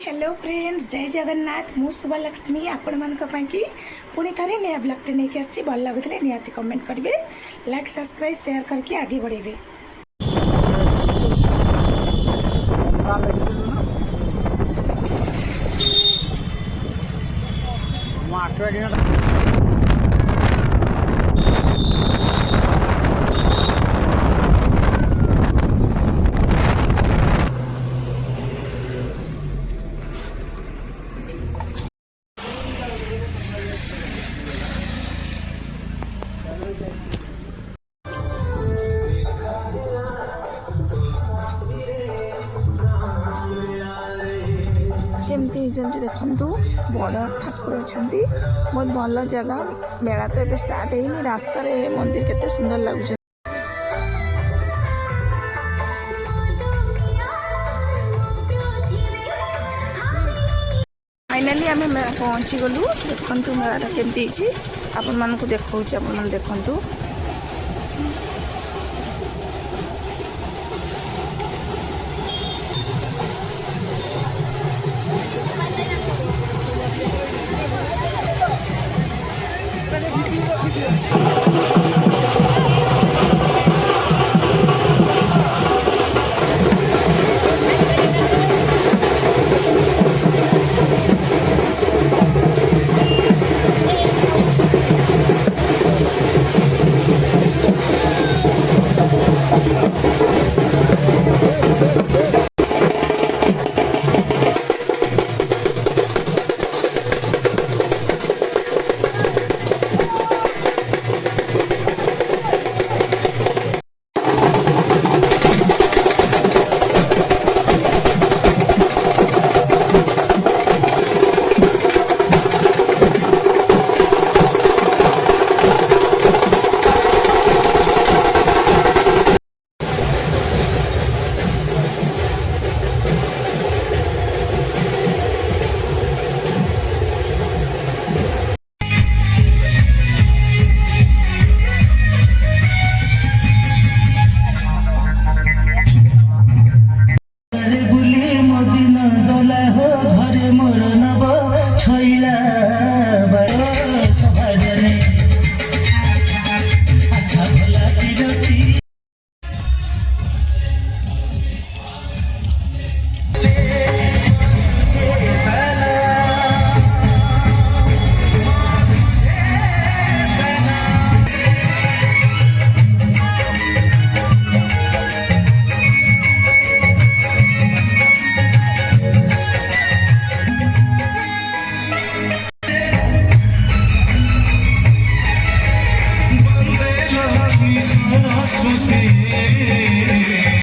Hello friends, जय जगन्नाथ। मु शुभलक्ष्मी आपण मानक पाई पुणी थे नया ब्लॉगटे नहीं आसी। भल लगुले निहाती कमेंट करेंगे, लाइक सब्सक्राइब शेयर करके आगे बढ़ेंगे। केमती देखु बड़ ठाकुर अच्छा बहुत भल जगह। मेला तो ये स्टार्ट है, रास्तार मंदिर केते सुंदर लगुच। फाइनाली आम पहुँची गलु। देखु मेलाटा केमती आपण मानक देखा, आपण देखु। Sorry.